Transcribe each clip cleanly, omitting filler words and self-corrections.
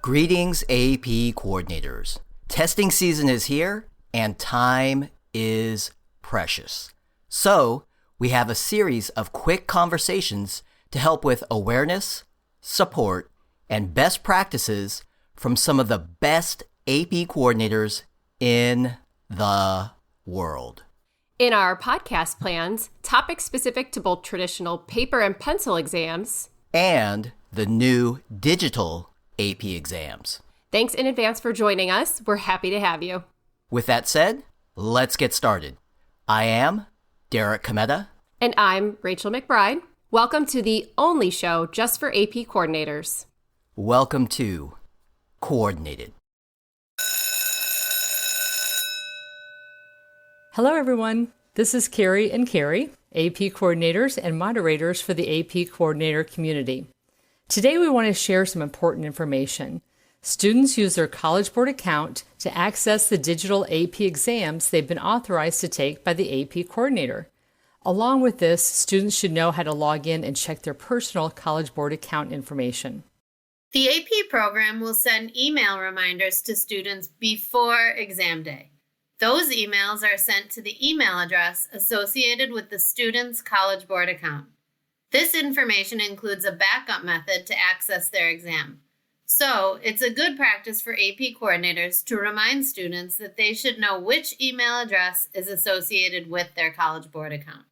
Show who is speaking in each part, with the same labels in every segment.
Speaker 1: Greetings, AP coordinators. Testing season is here, and time is precious. So, we have a series of quick conversations to help with awareness, support, and best practices from some of the best AP coordinators in the world.
Speaker 2: In our podcast plans, topics specific to both traditional paper and pencil exams
Speaker 1: and the new digital AP exams.
Speaker 2: Thanks in advance for joining us. We're happy to have you.
Speaker 1: With that said, let's get started. I am Derek Cometa.
Speaker 2: And I'm Rachel McBride. Welcome to the only show just for AP coordinators.
Speaker 1: Welcome to Coordinated.
Speaker 3: Hello, everyone. This is Carrie and Carrie, AP coordinators and moderators for the AP coordinator community. Today, we want to share some important information. Students use their College Board account to access the digital AP exams they've been authorized to take by the AP coordinator. Along with this, students should know how to log in and check their personal College Board account information.
Speaker 4: The AP program will send email reminders to students before exam day. Those emails are sent to the email address associated with the student's College Board account. This information includes a backup method to access their exam. So, it's a good practice for AP coordinators to remind students that they should know which email address is associated with their College Board account.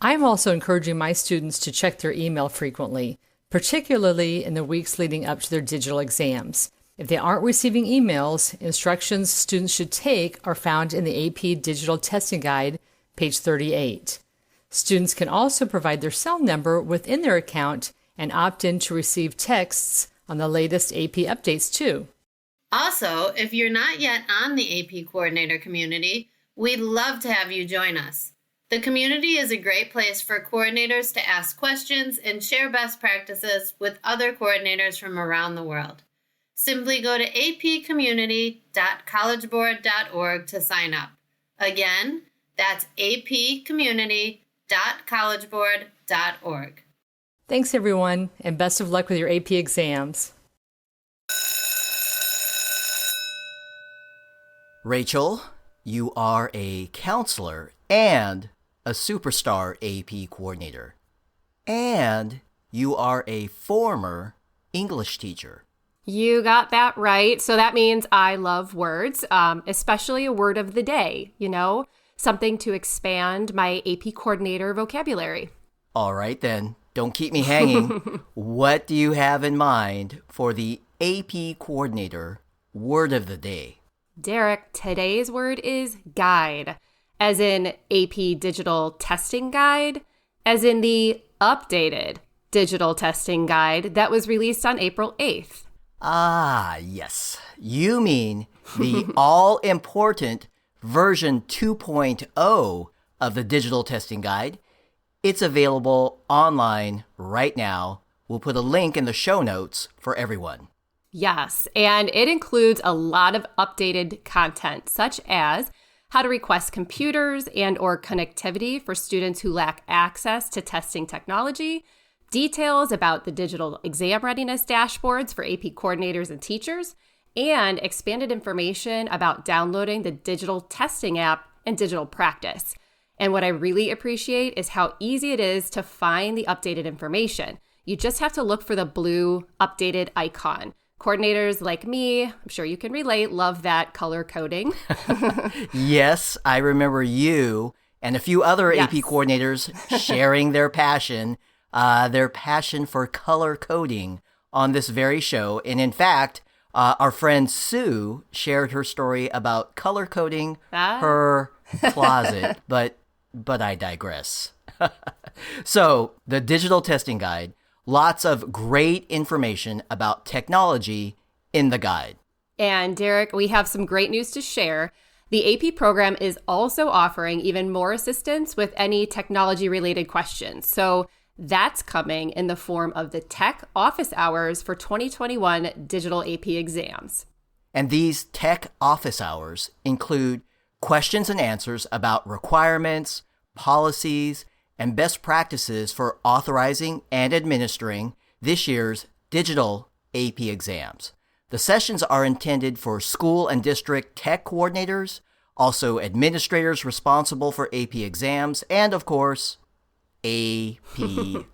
Speaker 3: I'm also encouraging my students to check their email frequently, particularly in the weeks leading up to their digital exams. If they aren't receiving emails, instructions students should take are found in the AP Digital Testing Guide, page 38. Students can also provide their cell number within their account and opt in to receive texts on the latest AP updates too.
Speaker 4: Also, if you're not yet on the AP coordinator community, we'd love to have you join us. The community is a great place for coordinators to ask questions and share best practices with other coordinators from around the world. Simply go to apcommunity.collegeboard.org to sign up. Again, that's apcommunity.collegeboard.org.
Speaker 3: Thanks, everyone, and best of luck with your AP exams.
Speaker 1: Rachel, you are a counselor and a superstar AP coordinator. And you are a former English teacher.
Speaker 2: You got that right. So that means I love words, especially a word of the day, something to expand my AP coordinator vocabulary.
Speaker 1: All right, then. Don't keep me hanging. What do you have in mind for the AP coordinator word of the day?
Speaker 2: Derek, today's word is guide, as in AP Digital Testing Guide, as in the updated Digital Testing Guide that was released on April 8th.
Speaker 1: Ah, yes. You mean the all-important version 2.0 of the Digital Testing Guide. It's available online right now. We'll put a link in the show notes for everyone.
Speaker 2: Yes, and it includes a lot of updated content, such as how to request computers and or connectivity for students who lack access to testing technology, details about the digital exam readiness dashboards for AP coordinators and teachers, and expanded information about downloading the digital testing app and digital practice. And what I really appreciate is how easy it is to find the updated information. You just have to look for the blue updated icon. Coordinators like me, I'm sure you can relate, love that color coding.
Speaker 1: Yes, I remember you and a few other
Speaker 2: Yes.
Speaker 1: AP coordinators sharing their passion for color coding on this very show. And in fact, our friend Sue shared her story about color coding her closet, but I digress. So, the Digital Testing Guide, lots of great information about technology in the guide.
Speaker 2: And Derek, we have some great news to share. The AP program is also offering even more assistance with any technology-related questions. So that's coming in the form of the Tech Office Hours for 2021 digital AP exams.
Speaker 1: And these Tech Office Hours include questions and answers about requirements, policies, and best practices for authorizing and administering this year's digital AP exams. The sessions are intended for school and district tech coordinators, also administrators responsible for AP exams, and of course, AP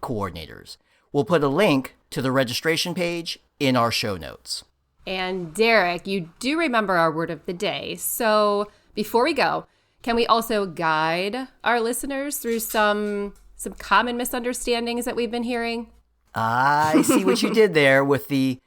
Speaker 1: coordinators. We'll put a link to the registration page in our show notes.
Speaker 2: And Derek, you do remember our word of the day. So before we go, can we also guide our listeners through some common misunderstandings that we've been hearing?
Speaker 1: I see what you did there with the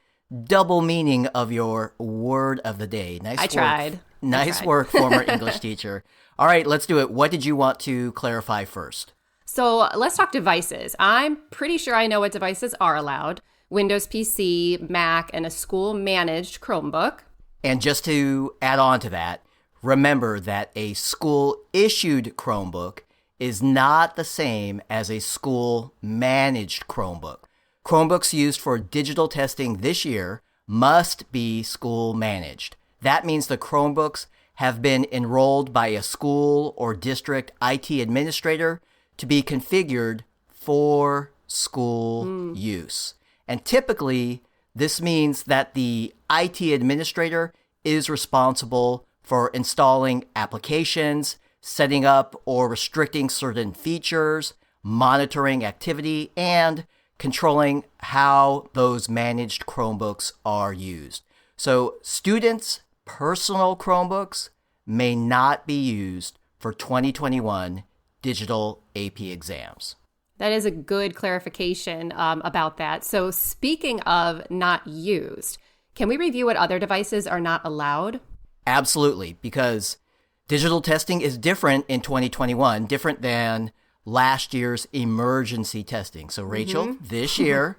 Speaker 1: double meaning of your word of the day. Nice work.
Speaker 2: I tried.
Speaker 1: Nice work, former English teacher. All right, let's do it. What did you want to clarify first?
Speaker 2: So let's talk devices. I'm pretty sure I know what devices are allowed. Windows PC, Mac, and a school-managed Chromebook.
Speaker 1: And just to add on to that, remember that a school-issued Chromebook is not the same as a school-managed Chromebook. Chromebooks used for digital testing this year must be school-managed. That means the Chromebooks have been enrolled by a school or district IT administrator to be configured for school use. And typically, this means that the IT administrator is responsible for installing applications, setting up or restricting certain features, monitoring activity, and controlling how those managed Chromebooks are used. So students' personal Chromebooks may not be used for 2021 digital AP exams.
Speaker 2: That is a good clarification about that. So speaking of not used, can we review what other devices are not allowed?
Speaker 1: Absolutely, because digital testing is different in 2021, different than last year's emergency testing. So Rachel, this year,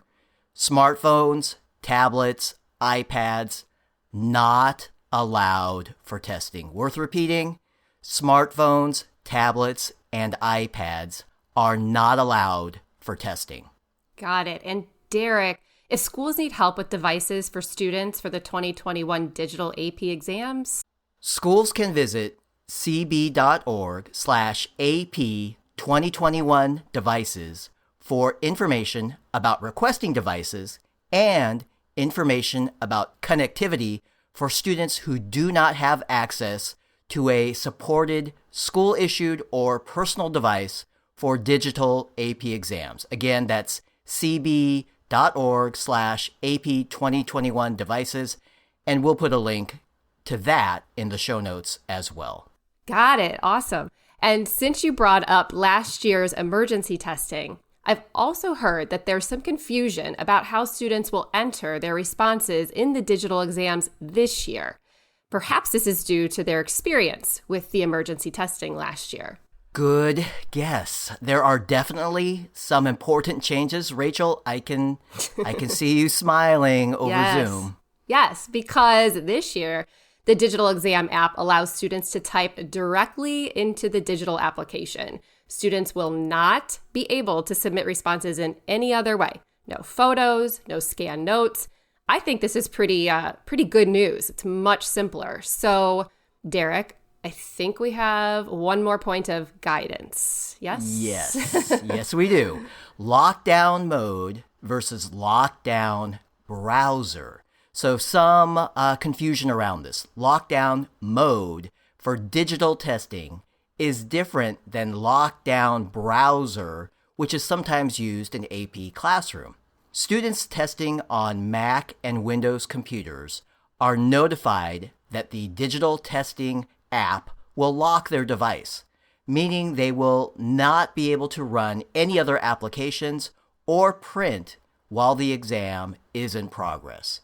Speaker 1: smartphones, tablets, iPads, not allowed for testing. Worth repeating, smartphones, tablets, and iPads are not allowed for testing.
Speaker 2: Got it. And Derek, if schools need help with devices for students for the 2021 digital AP exams,
Speaker 1: schools can visit cb.org/AP2021 devices for information about requesting devices and information about connectivity for students who do not have access to a supported school-issued or personal device for digital AP exams. Again, that's cb.org/AP2021 devices, and we'll put a link to that in the show notes as well.
Speaker 2: Got it. Awesome. And since you brought up last year's emergency testing, I've also heard that there's some confusion about how students will enter their responses in the digital exams this year. Perhaps this is due to their experience with the emergency testing last year.
Speaker 1: Good guess. There are definitely some important changes. Rachel, I can see you smiling over Zoom.
Speaker 2: Yes, because this year, the digital exam app allows students to type directly into the digital application. Students will not be able to submit responses in any other way. No photos, no scanned notes. I think this is pretty good news. It's much simpler. So, Derek, I think we have one more point of guidance. Yes?
Speaker 1: Yes. Yes, we do. Lockdown mode versus lockdown browser. So some confusion around this. Lockdown mode for digital testing is different than lockdown browser, which is sometimes used in AP Classroom. Students testing on Mac and Windows computers are notified that the digital testing app will lock their device, meaning they will not be able to run any other applications or print while the exam is in progress.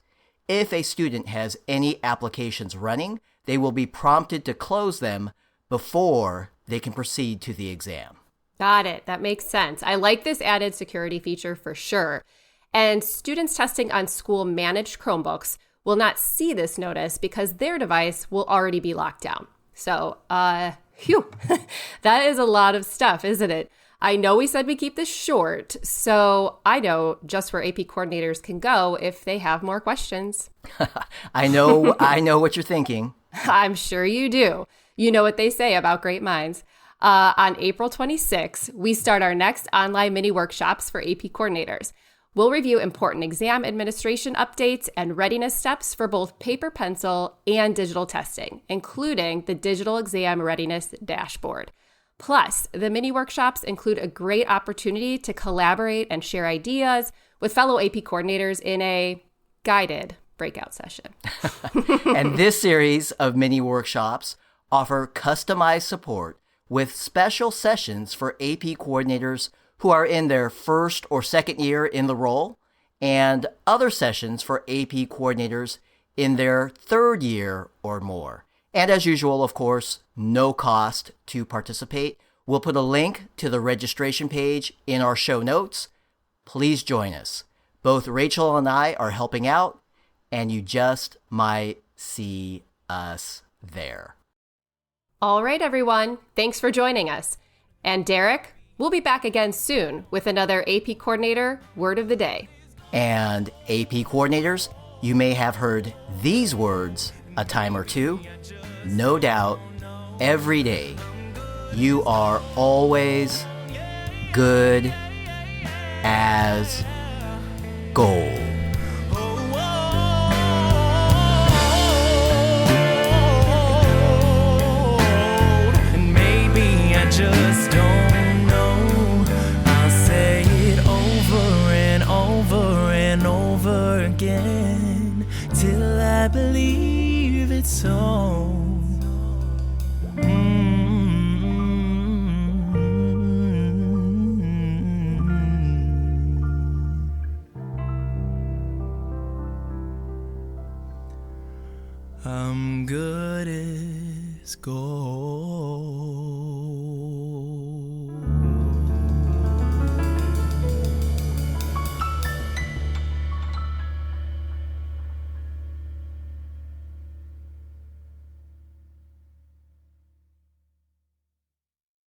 Speaker 1: If a student has any applications running, they will be prompted to close them before they can proceed to the exam.
Speaker 2: Got it. That makes sense. I like this added security feature for sure. And students testing on school-managed Chromebooks will not see this notice because their device will already be locked down. So, that is a lot of stuff, isn't it? I know we said we keep this short, so I know just where AP coordinators can go if they have more questions.
Speaker 1: I know what you're thinking.
Speaker 2: I'm sure you do. You know what they say about great minds. On April 26th, we start our next online mini workshops for AP coordinators. We'll review important exam administration updates and readiness steps for both paper pencil and digital testing, including the Digital Exam Readiness Dashboard. Plus, the mini workshops include a great opportunity to collaborate and share ideas with fellow AP coordinators in a guided breakout session.
Speaker 1: And this series of mini workshops offer customized support with special sessions for AP coordinators who are in their first or second year in the role, and other sessions for AP coordinators in their third year or more. And as usual, of course, no cost to participate. We'll put a link to the registration page in our show notes. Please join us. Both Rachel and I are helping out, and you just might see us there.
Speaker 2: All right, everyone. Thanks for joining us. And Derek, we'll be back again soon with another AP Coordinator Word of the Day.
Speaker 1: And AP coordinators, you may have heard these words a time or two. No doubt, every day, you are always good as gold.
Speaker 5: Just don't know. I'll say it over and over and over again till I believe it's so. I'm good as gold.